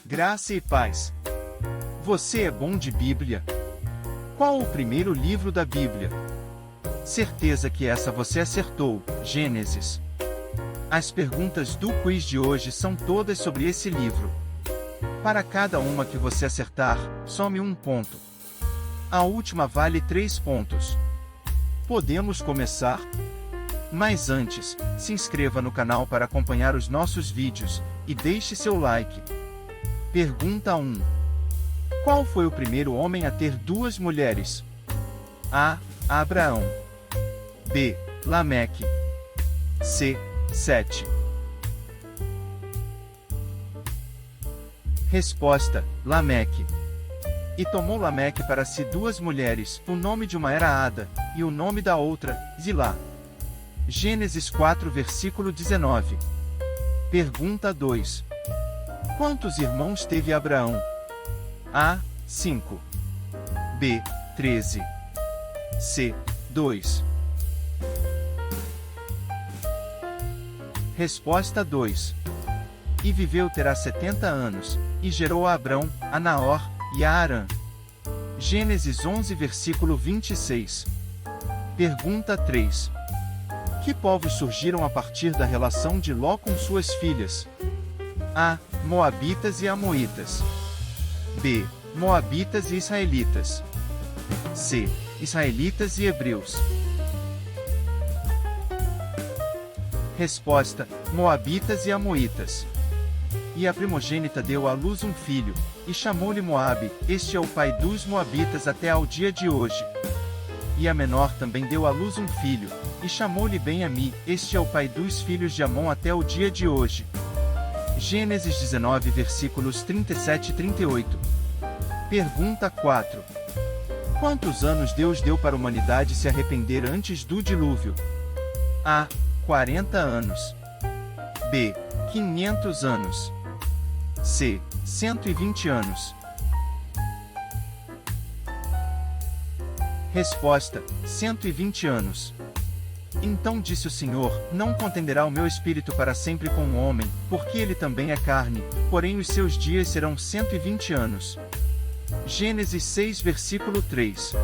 Graça e paz. Você é bom de Bíblia? Qual o primeiro livro da Bíblia? Certeza que essa você acertou, Gênesis. As perguntas do quiz de hoje são todas sobre esse livro. Para cada uma que você acertar, some 1 ponto. A última vale 3 pontos. Podemos começar? Mas antes, se inscreva no canal para acompanhar os nossos vídeos, e deixe seu like. Pergunta 1. Qual foi o primeiro homem a ter 2 mulheres? A. Abraão. B. Lameque. C. Sete. Resposta: Lameque. E tomou Lameque para si 2 mulheres, o nome de uma era Ada, e o nome da outra, Zilá. Gênesis 4 versículo 19. Pergunta 2. Quantos irmãos teve Abraão? A. 5. B. 13. C. 2. Resposta 2. E viveu terá 70 anos, e gerou a Abrão, a Naor, e a Arã. Gênesis 11 versículo 26. Pergunta 3. Que povos surgiram a partir da relação de Ló com suas filhas? A. Moabitas e Amonitas. B. Moabitas e Israelitas. C. Israelitas e Hebreus. Resposta: Moabitas e Amonitas. E a primogênita deu à luz um filho, e chamou-lhe Moabe, este é o pai dos Moabitas até ao dia de hoje. E a menor também deu à luz um filho, e chamou-lhe Ben-Ami, este é o pai dos filhos de Amon até o dia de hoje. Gênesis 19 versículos 37 e 38. Pergunta 4. Quantos anos Deus deu para a humanidade se arrepender antes do dilúvio? A. 40 anos. B. 500 anos. C. 120 anos. Resposta: 120 anos. Então disse o Senhor: Não contenderá o meu espírito para sempre com o homem, porque ele também é carne, porém os seus dias serão 120 anos. Gênesis 6 versículo 3.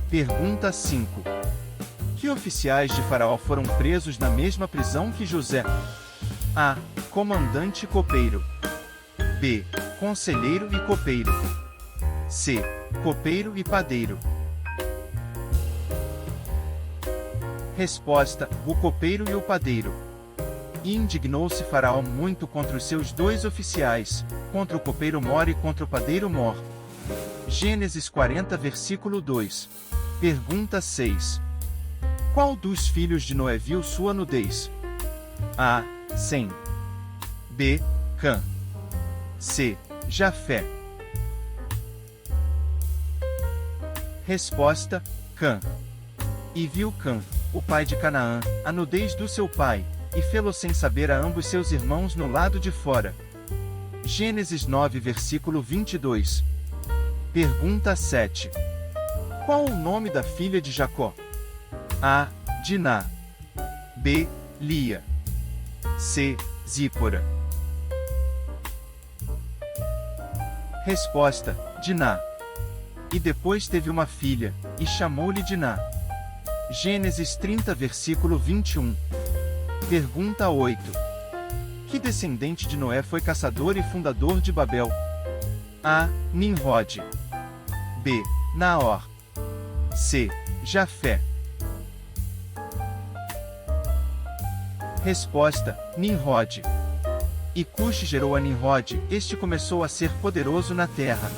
Pergunta 5. Que oficiais de Faraó foram presos na mesma prisão que José? A. Comandante e copeiro. B. Conselheiro e copeiro. C. Copeiro e padeiro. Resposta: o copeiro e o padeiro. E indignou-se Faraó muito contra os seus 2 oficiais, contra o copeiro Mor e contra o padeiro Mor. Gênesis 40 versículo 2. Pergunta 6. Qual dos filhos de Noé viu sua nudez? A. Sem. B. Cã. C. Jafé. Resposta: Cã. E viu Cã, o pai de Canaã, a nudez do seu pai, e fê-lo sem saber a ambos seus irmãos no lado de fora. Gênesis 9 versículo 22. Pergunta 7. Qual o nome da filha de Jacó? A. Diná. B. Lia. C. Zípora. Resposta: Diná. E depois teve uma filha, e chamou-lhe Diná. Gênesis 30 versículo 21. Pergunta 8. Que descendente de Noé foi caçador e fundador de Babel? A. Nimrod. B. Naor. C. Jafé. Resposta: Nimrod. E Cush gerou a Nimrod, este começou a ser poderoso na terra.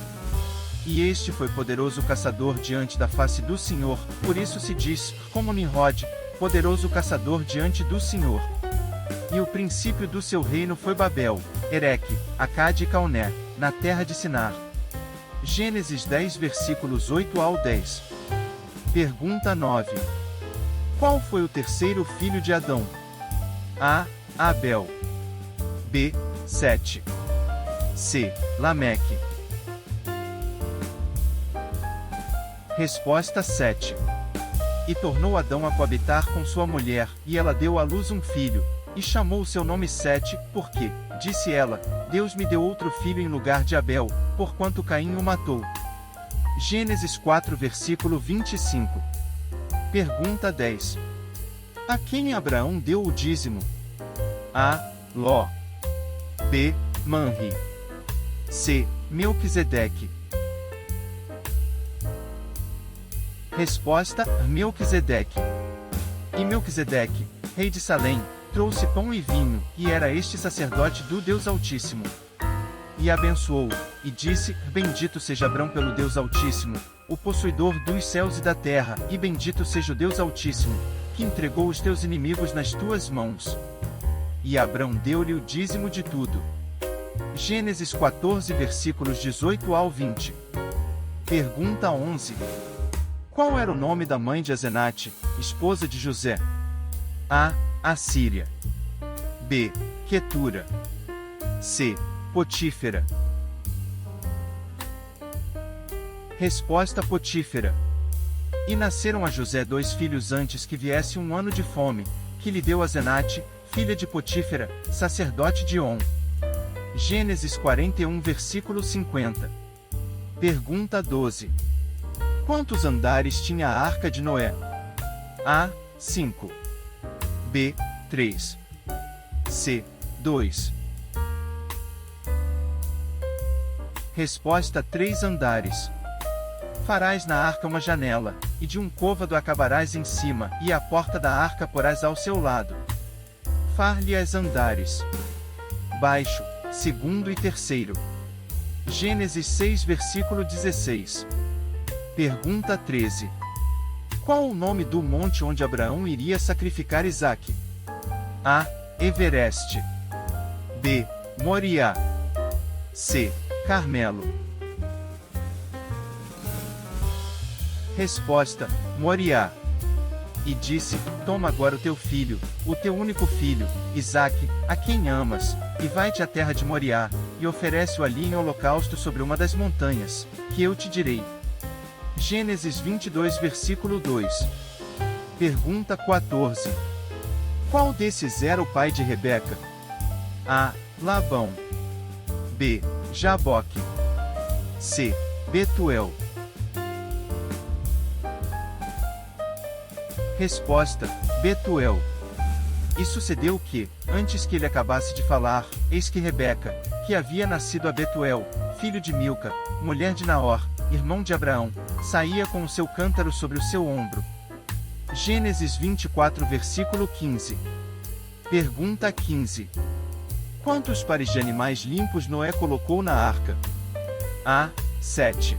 E este foi poderoso caçador diante da face do Senhor, por isso se diz, como Nimrod, poderoso caçador diante do Senhor. E o princípio do seu reino foi Babel, Ereque, Acade e Calné, na terra de Sinar. Gênesis 10 versículos 8 ao 10. Pergunta 9. Qual foi o terceiro filho de Adão? A. Abel. B. Sete. C. Lameque. Resposta 7. E tornou Adão a coabitar com sua mulher, e ela deu à luz um filho, e chamou o seu nome Sete, porque, disse ela, Deus me deu outro filho em lugar de Abel, porquanto Caim o matou. Gênesis 4 versículo 25. Pergunta 10. A quem Abraão deu o dízimo? A. Ló. B. Manri. C. Melquisedeque. Resposta: Melquisedeque. E Melquisedeque, rei de Salém, trouxe pão e vinho, e era este sacerdote do Deus Altíssimo. E abençoou, e disse: Bendito seja Abrão pelo Deus Altíssimo, o possuidor dos céus e da terra, e bendito seja o Deus Altíssimo, que entregou os teus inimigos nas tuas mãos. E Abrão deu-lhe o dízimo de tudo. Gênesis 14 versículos 18 ao 20. Pergunta 11. Qual era o nome da mãe de Asenate, esposa de José? A. Assíria. B. Quetura. C. Potífera. Resposta: Potífera. E nasceram a José 2 filhos antes que viesse um ano de fome, que lhe deu Asenate, filha de Potífera, sacerdote de On. Gênesis 41 versículo 50. Pergunta 12. Quantos andares tinha a arca de Noé? A. 5. B. 3. C. 2. Resposta: 3 andares. Farás na arca uma janela, e de um côvado acabarás em cima, e a porta da arca porás ao seu lado. Far-lhe-ás andares. Baixo, segundo e terceiro. Gênesis 6 versículo 16. Pergunta 13. Qual o nome do monte onde Abraão iria sacrificar Isaque? A. Everest. B. Moriá. C. Carmelo. Resposta: Moriá. E disse: Toma agora o teu filho, o teu único filho, Isaque, a quem amas, e vai-te à terra de Moriá, e oferece-o ali em holocausto sobre uma das montanhas, que eu te direi. Gênesis 22 versículo 2. Pergunta 14. Qual desses era o pai de Rebeca? A. Labão. B. Jaboque. C. Betuel. Resposta: Betuel. E sucedeu que, antes que ele acabasse de falar, eis que Rebeca, que havia nascido a Betuel, filho de Milca, mulher de Naor, irmão de Abraão, saía com o seu cântaro sobre o seu ombro. Gênesis 24 versículo 15. Pergunta 15. Quantos pares de animais limpos Noé colocou na arca? A. 7.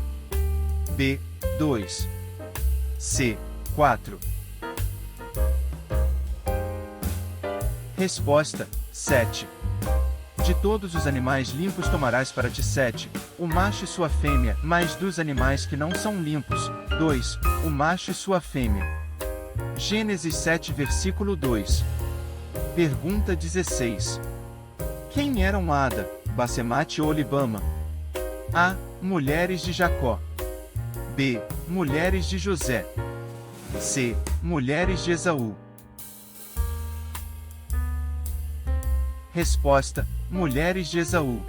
B. 2. C. 4. Resposta: 7. De todos os animais limpos tomarás para ti 7, o macho e sua fêmea, mais dos animais que não são limpos, 2, o macho e sua fêmea. Gênesis 7 versículo 2. Pergunta 16. Quem eram Ada, Basemate e Olibama? A. Mulheres de Jacó. B. Mulheres de José. C. Mulheres de Esaú. Resposta: mulheres de Esaú.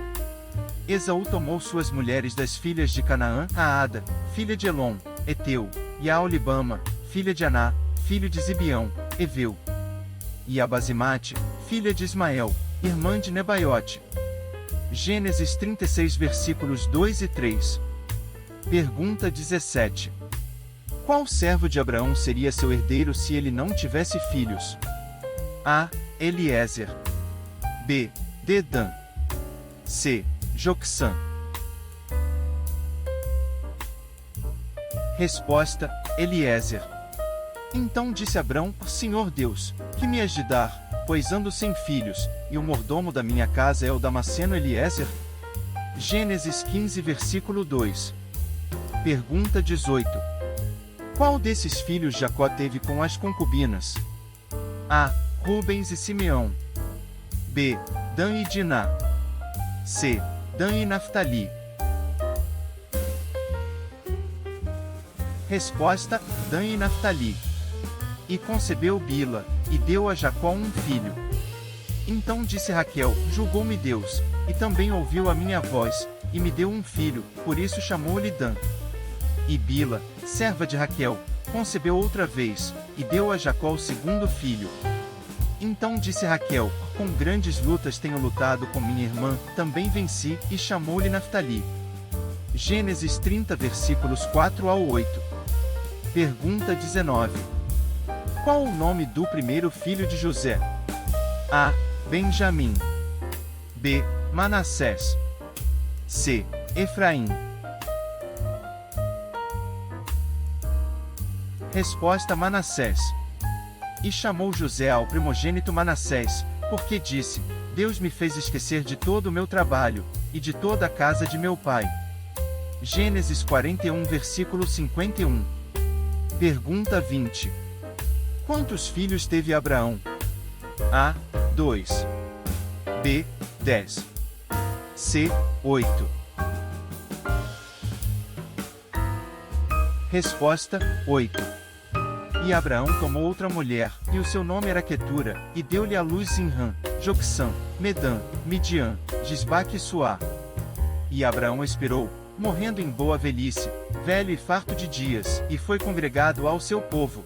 Esaú tomou suas mulheres das filhas de Canaã, a Ada, filha de Elom, Eteu, e a Olibama, filha de Aná, filho de Zibeão, Eveu. E a Basemate, filha de Ismael, irmã de Nebaiote. Gênesis 36 versículos 2 e 3. Pergunta 17. Qual servo de Abraão seria seu herdeiro se ele não tivesse filhos? A. Eliezer. B. Dedã. C. Jocsã. Resposta: Eliezer. Então disse Abrão: Senhor Deus, que me has de dar, pois ando sem filhos, e o mordomo da minha casa é o Damasceno Eliezer? Gênesis 15 versículo 2. Pergunta 18. Qual desses filhos Jacó teve com as concubinas? A. Rubens e Simeão. B. Dan e Diná. C. Dan e Naftali. Resposta: Dan e Naftali. E concebeu Bila, e deu a Jacó um filho. Então disse Raquel: Julgou-me Deus, e também ouviu a minha voz, e me deu um filho, por isso chamou-lhe Dan. E Bila, serva de Raquel, concebeu outra vez, e deu a Jacó o segundo filho. Então disse Raquel: com grandes lutas tenho lutado com minha irmã, também venci, e chamou-lhe Naftali. Gênesis 30 versículos 4 ao 8. Pergunta 19. Qual o nome do primeiro filho de José? A. Benjamim. B. Manassés. C. Efraim. Resposta: Manassés. E chamou José ao primogênito Manassés, porque disse: Deus me fez esquecer de todo o meu trabalho, e de toda a casa de meu pai. Gênesis 41 versículo 51. Pergunta 20. Quantos filhos teve Abraão? A. 2. B. 10. C. 8. Resposta: 8. E Abraão tomou outra mulher, e o seu nome era Quetura, e deu-lhe à luz Zinrã, Joksã, Medã, Midian, Gisbaque e Suá. E Abraão expirou, morrendo em boa velhice, velho e farto de dias, e foi congregado ao seu povo.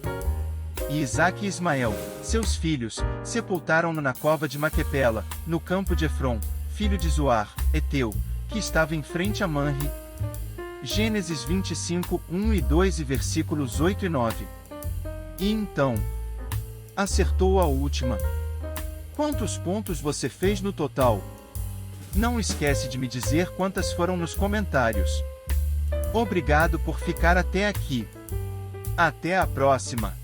E Isaque e Ismael, seus filhos, sepultaram-no na cova de Maquepela, no campo de Efron, filho de Zoar, Eteu, que estava em frente a Manre. Gênesis 25, 1 e 2 e versículos 8 e 9. E então, acertou a última. Quantos pontos você fez no total? Não esquece de me dizer quantas foram nos comentários. Obrigado por ficar até aqui. Até a próxima!